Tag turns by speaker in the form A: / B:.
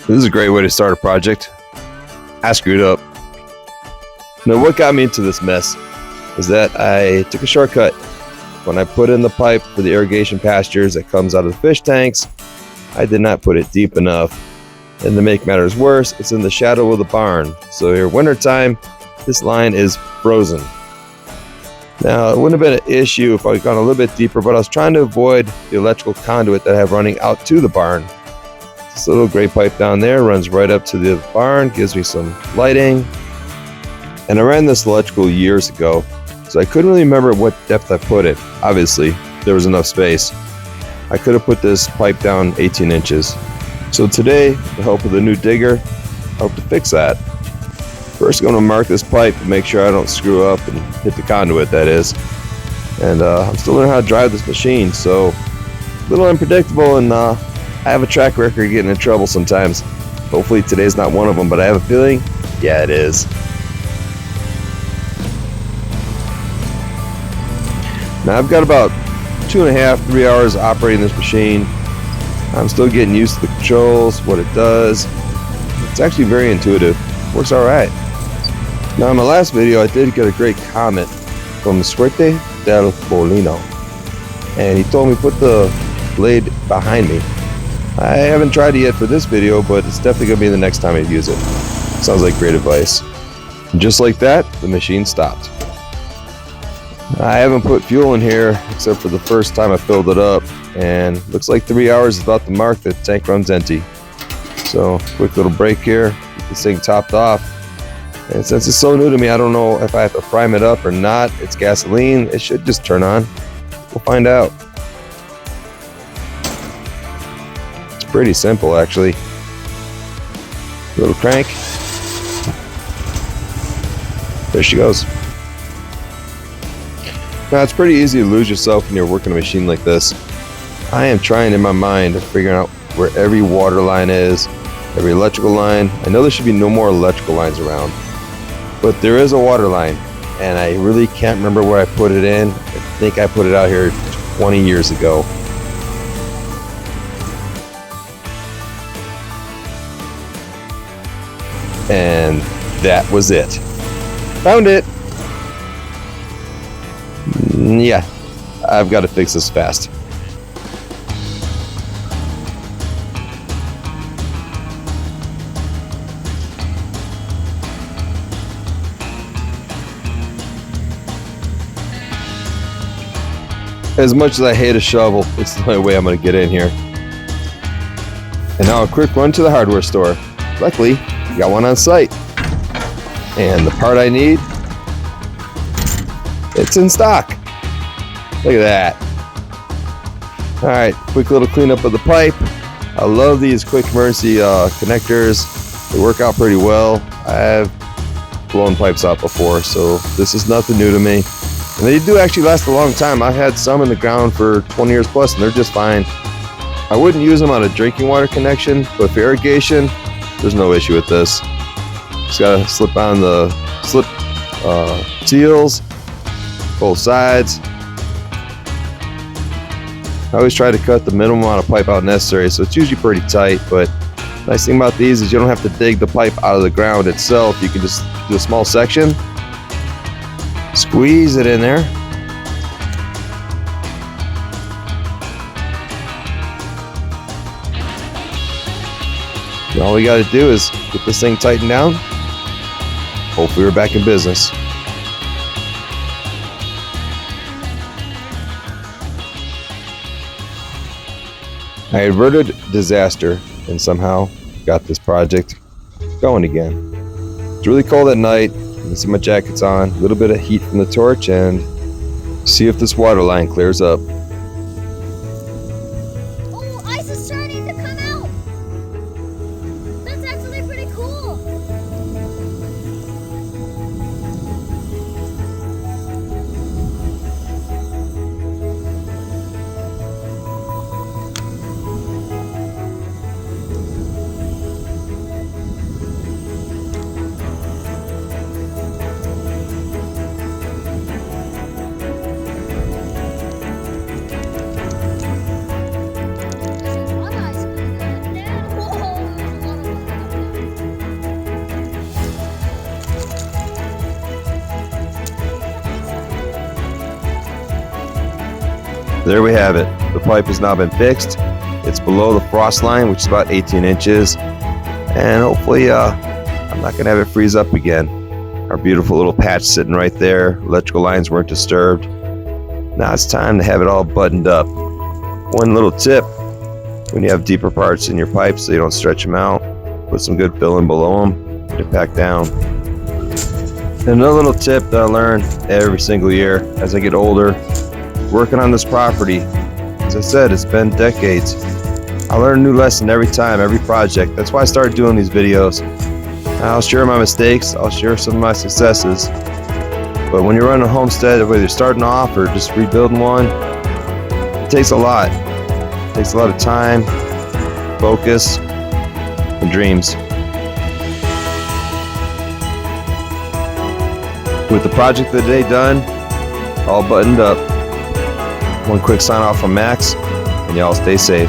A: This is a great way to start a project. I screwed up. Now what got me into this mess is that I took a shortcut. When I put in the pipe for the irrigation pastures that comes out of the fish tanks, I did not put it deep enough. And to make matters worse, it's in the shadow of the barn. So here, wintertime, this line is frozen. Now, it wouldn't have been an issue if I had gone a little bit deeper, but I was trying to avoid the electrical conduit that I have running out to the barn. This little gray pipe down there runs right up to the barn, gives me some lighting. And I ran this electrical years ago, so I couldn't really remember what depth I put it. Obviously, there was enough space. I could have put this pipe down 18 inches. So today, with the help of the new digger, I hope to fix that. First, I'm going to mark this pipe to make sure I don't screw up and hit the conduit, that is. And I'm still learning how to drive this machine, so a little unpredictable, and I have a track record of getting in trouble sometimes. Hopefully today's not one of them, but I have a feeling, yeah, it is. Now I've got about 2.5 to 3 hours operating this machine. I'm still getting used to the controls, what it does. It's actually very intuitive. Works alright. Now in my last video I did get a great comment from Suerte del Molino. And he told me put the blade behind me. I haven't tried it yet for this video, but it's definitely going to be the next time I use it. Sounds like great advice. And just like that, the machine stopped. I haven't put fuel in here except for the first time I filled it up, and looks like 3 hours is about the mark that the tank runs empty. So quick little break here, get this thing topped off. And since it's so new to me, I don't know if I have to prime it up or not. It's gasoline, it should just turn on. We'll find out. It's pretty simple actually. Little crank. There she goes. Now it's pretty easy to lose yourself when you're working a machine like this. I am trying in my mind to figure out where every water line is, every electrical line. I know there should be no more electrical lines around, but there is a water line, and I really can't remember where I put it in. I think I put it out here 20 years ago. And that was it. Found it! Yeah, I've got to fix this fast. As much as I hate a shovel, it's the only way I'm going to get in here. And now a quick run to the hardware store. Luckily, got one on site. And the part I need, it's in stock. Look at that. Alright, quick little cleanup of the pipe. I love these quick emergency connectors. They work out pretty well. I have blown pipes out before, so this is nothing new to me. And they do actually last a long time. I've had some in the ground for 20 years plus, and they're just fine. I wouldn't use them on a drinking water connection, but for irrigation, there's no issue with this. Just gotta slip on the seals, both sides. I always try to cut the minimum amount of pipe out necessary, so it's usually pretty tight, but the nice thing about these is you don't have to dig the pipe out of the ground itself. You can just do a small section, squeeze it in there, and all we got to do is get this thing tightened down. Hopefully we're back in business. I averted disaster and somehow got this project going again. It's really cold at night. You can see my jacket's on, a little bit of heat from the torch, and see if this water line clears up.
B: Oh, ice is starting to come out. That's actually pretty cool.
A: There we have it. The pipe has now been fixed. It's below the frost line, which is about 18 inches. And hopefully, I'm not going to have it freeze up again. Our beautiful little patch sitting right there. Electrical lines weren't disturbed. Now it's time to have it all buttoned up. One little tip, when you have deeper parts in your pipes so you don't stretch them out, put some good filling below them, get it back down. And another little tip that I learn every single year as I get older, working on this property, as I said, it's been decades. I learn a new lesson every time, every project. That's why I started doing these videos. I'll share my mistakes, I'll share some of my successes. But when you're running a homestead, whether you're starting off or just rebuilding one, it takes a lot. It takes a lot of time, focus, and dreams. With the project of the day done, all buttoned up. One quick sign off from Max, and y'all stay safe.